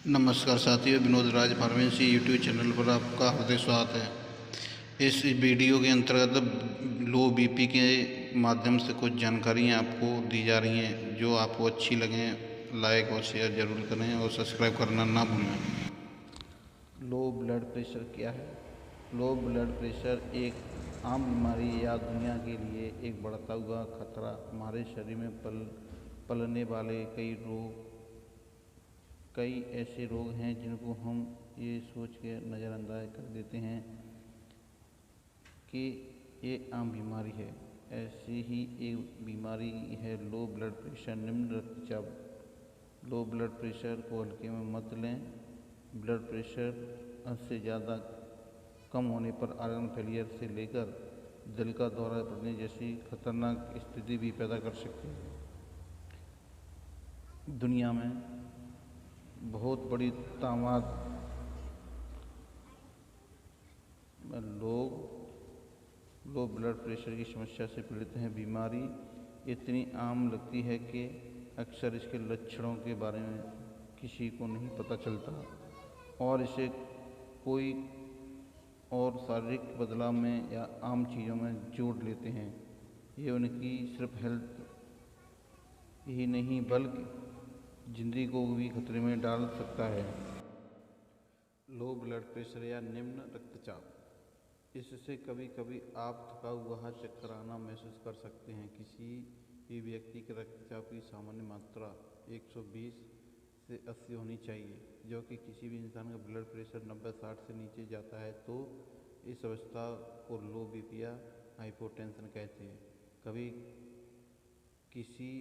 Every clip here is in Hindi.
नमस्कार साथियों, विनोद राज फार्मेसी यूट्यूब चैनल पर आपका हार्दिक स्वागत है। इस वीडियो के अंतर्गत लो बीपी के माध्यम से कुछ जानकारियां आपको दी जा रही हैं। जो आपको अच्छी लगें लाइक और शेयर ज़रूर करें और सब्सक्राइब करना ना भूलें। लो ब्लड प्रेशर क्या है? लो ब्लड प्रेशर एक आम बीमारी या दुनिया के लिए एक बढ़ता हुआ खतरा। हमारे शरीर में पलने वाले कई ऐसे रोग हैं जिनको हम ये सोच के नज़रअंदाज कर देते हैं कि ये आम बीमारी है। ऐसी ही एक बीमारी है लो ब्लड प्रेशर, निम्न रक्तचाप। लो ब्लड प्रेशर को हल्के में मत लें। ब्लड प्रेशर से ज़्यादा कम होने पर आर्गन फेलियर से लेकर दिल का दौरा पड़ने जैसी खतरनाक स्थिति भी पैदा कर सकती है। दुनिया में बहुत बड़ी तादाद में लोग लो ब्लड प्रेशर की समस्या से पीड़ित हैं। बीमारी इतनी आम लगती है कि अक्सर इसके लक्षणों के बारे में किसी को नहीं पता चलता और इसे कोई और शारीरिक बदलाव में या आम चीज़ों में जोड़ लेते हैं। ये उनकी सिर्फ हेल्थ ही नहीं बल्कि जिंदगी को भी खतरे में डाल सकता है। लो ब्लड प्रेशर या निम्न रक्तचाप, इससे कभी कभी आप थका हुआ चक्कर आना महसूस कर सकते हैं। किसी भी व्यक्ति के रक्तचाप की सामान्य मात्रा 120 से 80 होनी चाहिए, जो कि किसी भी इंसान का ब्लड प्रेशर 90-60 से नीचे जाता है तो इस अवस्था को लो बीपी या हाइपोटेंशन कहते हैं। कभी किसी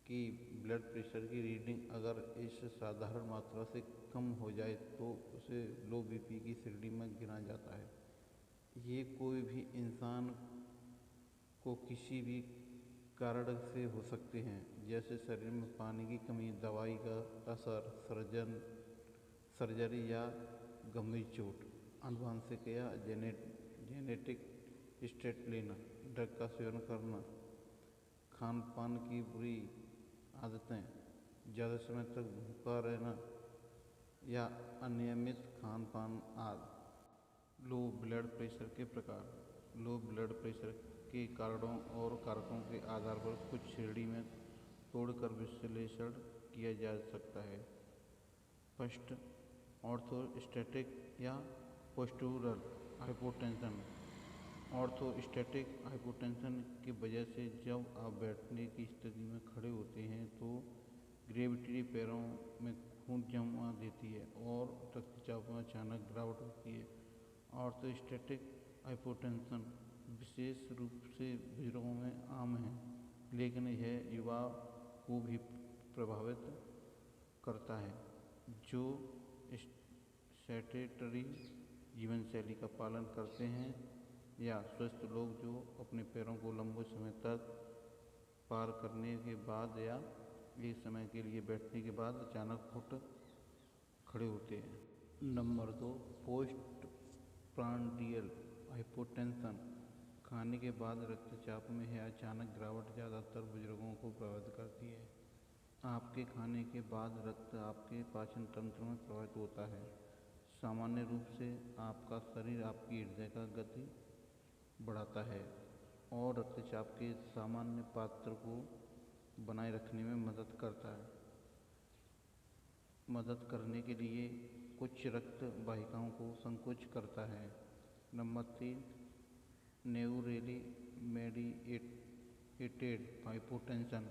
की ब्लड प्रेशर की रीडिंग अगर इस साधारण मात्रा से कम हो जाए तो उसे लो बीपी की श्रेणी में गिना जाता है। ये कोई भी इंसान को किसी भी कारण से हो सकते हैं, जैसे शरीर में पानी की कमी, दवाई का असर, सर्जरी या गंभीर चोट, आनुवंशिक या जेनेटिक स्टेट लेना, ड्रग का सेवन करना, खान पान की बुरी आदतें, ज़्यादा समय तक भूखा रहना या अनियमित खान पान आदि। लो ब्लड प्रेशर के प्रकार। लो ब्लड प्रेशर के कारणों और कारकों के आधार पर कुछ श्रेणी में तोड़कर विश्लेषण किया जा सकता है। फर्स्ट, ऑर्थोस्टैटिक या पोस्टूरल हाइपोटेंशन। ऑर्थोस्टैटिक हाइपोटेंशन की वजह से जब आप बैठने की स्थिति में खड़े होते हैं तो ग्रेविटी पैरों में खून जमा देती है और रक्तचाप में अचानक गिरावट होती है। ऑर्थोस्टैटिक हाइपोटेंशन विशेष रूप से बुजुर्गों में आम है, लेकिन यह युवा को भी प्रभावित करता है जो सेडेंटरी जीवन शैली का पालन करते हैं या स्वस्थ लोग जो अपने पैरों को लंबे समय तक पार करने के बाद या एक समय के लिए बैठने के बाद अचानक उठ खड़े होते हैं। Number 2, post prandial hypotension. खाने के बाद रक्तचाप में है अचानक गिरावट ज़्यादातर बुजुर्गों को प्रभावित करती है। आपके खाने के बाद रक्त आपके पाचन तंत्र में प्रभावित होता है। सामान्य रूप से आपका शरीर आपकी हृदय का गति बढ़ाता है और रक्तचाप के सामान्य पात्र को बनाए रखने में मदद करने के लिए कुछ रक्त वाहिकाओं को संकुच करता है। Number 3, neurally mediated hypotension.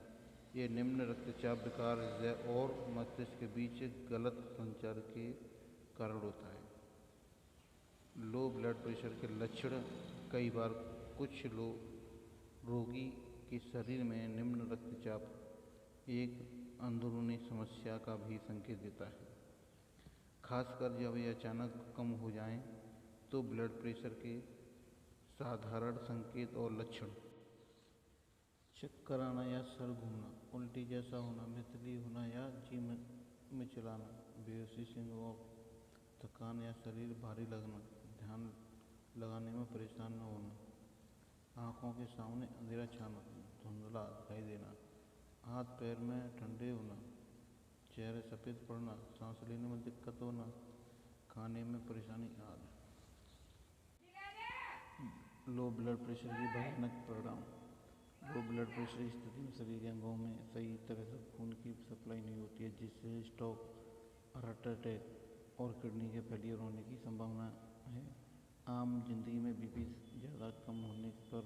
ये निम्न रक्तचाप विकार हृदय और मस्तिष्क के बीच गलत संचार के कारण होता है। लो ब्लड प्रेशर के लक्षण। कई बार कुछ रोगी के शरीर में निम्न रक्तचाप एक अंदरूनी समस्या का भी संकेत देता है, खासकर जब ये अचानक कम हो जाएं। तो ब्लड प्रेशर के साधारण संकेत और लक्षण: चक्कर आना या सर घूमना, उल्टी जैसा होना, मितली होना या जी मिचलाना, बेहोशी सिंड्रोम, थकान या शरीर भारी लगना, ध्यान लगाने में परेशान न होना, आँखों के सामने अंधेरा छाना, धुंधला दिखाई देना, हाथ पैर में ठंडे होना, चेहरे सफ़ेद पड़ना, सांस लेने में दिक्कत होना, खाने में परेशानी आदि। लो ब्लड प्रेशर की भयानक परिणाम। लो ब्लड प्रेशर की स्थिति में शरीर के अंगों में सही तरह से खून की सप्लाई नहीं होती है, जिससे स्ट्रोक, हार्ट अटैक और किडनी के फेलियर होने की संभावना है। आम जिंदगी में बीपी ज़्यादा कम होने पर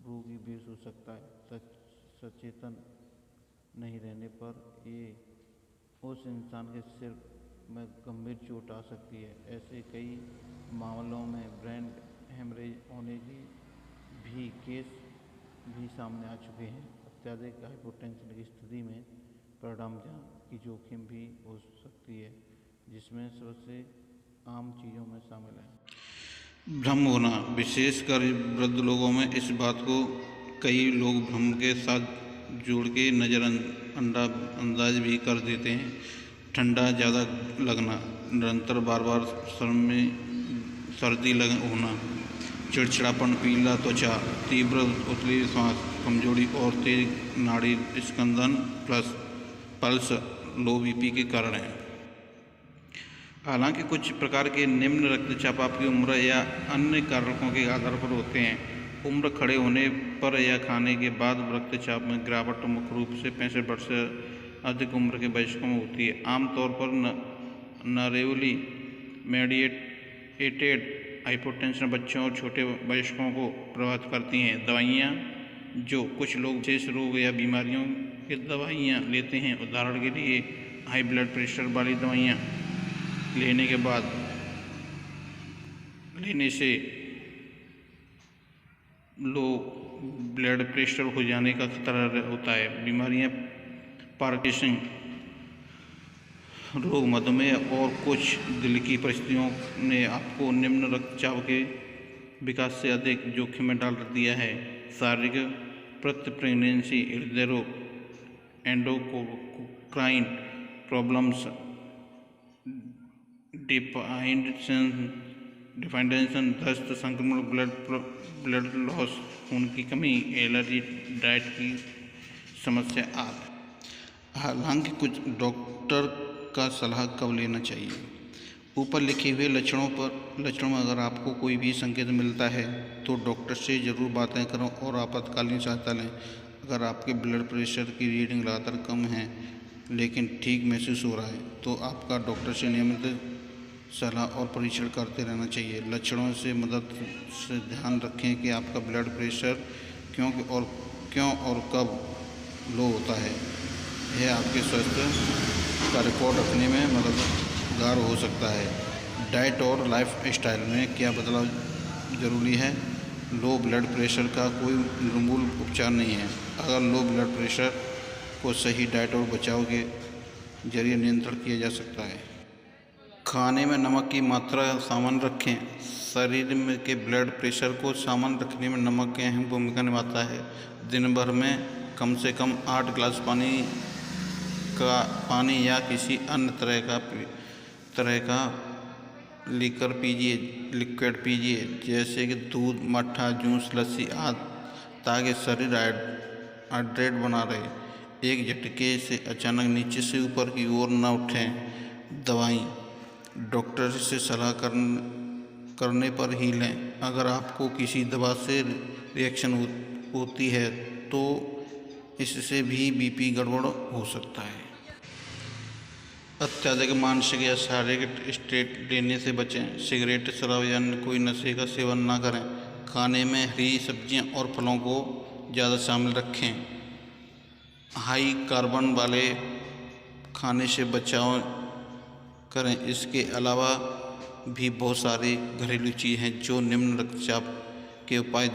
रोगी बेहोश हो सकता है। सचेतन नहीं रहने पर ये उस इंसान के सिर में गंभीर चोट आ सकती है। ऐसे कई मामलों में ब्रेन हेमरेज होने की भी केस भी सामने आ चुके हैं। अत्यधिक हाइपोटेंशन की स्थिति में परिणाम की जोखिम भी हो सकती है, जिसमें सबसे आम चीज़ों में शामिल है भ्रम होना। विशेषकर वृद्ध लोगों में इस बात को कई लोग भ्रम के साथ जोड़ के नज़रअंदाज भी कर देते हैं। ठंडा ज़्यादा लगना, निरंतर बार बार सर्दी होना, चिड़चिड़ापन, पीला त्वचा, तीव्र उथली सांस, कमजोरी और तेज नाड़ी स्पंदन प्लस पल्स लो बीपी के कारण है। हालांकि कुछ प्रकार के निम्न रक्तचाप आपकी उम्र या अन्य कारकों के आधार पर होते हैं। उम्र खड़े होने पर या खाने के बाद रक्तचाप में गिरावट मुख्य रूप से 65 वर्ष से अधिक उम्र के वयस्कों में होती है। आमतौर पर नरेवली मेडिएटेड हाइपोटेंशन बच्चों और छोटे वयस्कों को प्रभावित करती हैं। दवाइयाँ जो कुछ लोग विशेष रोग या बीमारियों की दवाइयाँ लेते हैं, उदाहरण के लिए हाई ब्लड प्रेशर वाली दवाइयाँ लेने से लो ब्लड प्रेशर हो जाने का खतरा होता है। बीमारियां पार्किंसन रोग, मधुमेह और कुछ दिल की परिस्थितियों ने आपको निम्न रक्तचाप के विकास से अधिक जोखिम में डाल दिया है। शारीरिक प्रेगनेंसी, हृदय रोग, एंडोक्राइन प्रॉब्लम्स, डिफाइंडेशन, दस्त, संक्रमण, ब्लड लॉस, खून की कमी, एलर्जी, डाइट की समस्या आदि। हालांकि कुछ डॉक्टर का सलाह कब लेना चाहिए। ऊपर लिखे हुए लक्षणों में अगर आपको कोई भी संकेत मिलता है तो डॉक्टर से ज़रूर बातें करें और आपातकालीन सहायता लें। अगर आपके ब्लड प्रेशर की रीडिंग लगातार कम है लेकिन ठीक महसूस हो रहा है तो आपका डॉक्टर से नियमित सलाह और परीक्षण करते रहना चाहिए। लक्षणों से मदद से ध्यान रखें कि आपका ब्लड प्रेशर क्यों और कब लो होता है। यह आपके स्वास्थ्य का रिकॉर्ड रखने में मददगार हो सकता है। डाइट और लाइफ स्टाइल में क्या बदलाव ज़रूरी है। लो ब्लड प्रेशर का कोई निर्मूल उपचार नहीं है। अगर लो ब्लड प्रेशर को सही डाइट और बचाव के जरिए नियंत्रण किया जा सकता है। खाने में नमक की मात्रा सामान्य रखें। शरीर में के ब्लड प्रेशर को सामान्य रखने में नमक की अहम भूमिका निभाता है। दिन भर में कम से कम 8 गिलास पानी या किसी अन्य तरह का लिक्विड पीजिए, जैसे कि दूध, मट्ठा, जूस, लस्सी आदि, ताकि शरीर हाइड्रेट बना रहे। एक झटके से अचानक नीचे से ऊपर की ओर न उठें। दवाई डॉक्टर से सलाह करने पर ही लें। अगर आपको किसी दवा से रिएक्शन होती है तो इससे भी बीपी गड़बड़ हो सकता है। अत्यधिक मानसिक या शारीरिक स्ट्रेस लेने से बचें। सिगरेट, शराब या अन्य कोई नशे का सेवन न करें। खाने में हरी सब्जियां और फलों को ज़्यादा शामिल रखें। हाई कार्बन वाले खाने से बचाव करें। इसके अलावा भी बहुत सारी घरेलू चीज़ हैं जो निम्न रक्तचाप के उपाय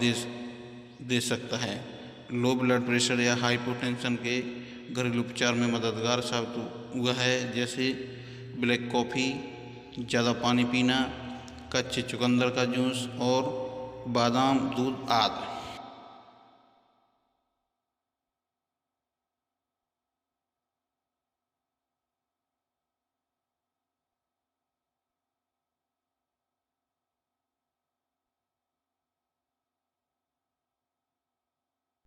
दे सकता है। लो ब्लड प्रेशर या हाइपोटेंशन के घरेलू उपचार में मददगार साबित हुआ है, जैसे ब्लैक कॉफ़ी, ज़्यादा पानी पीना, कच्चे चुकंदर का जूस और बादाम दूध आदि।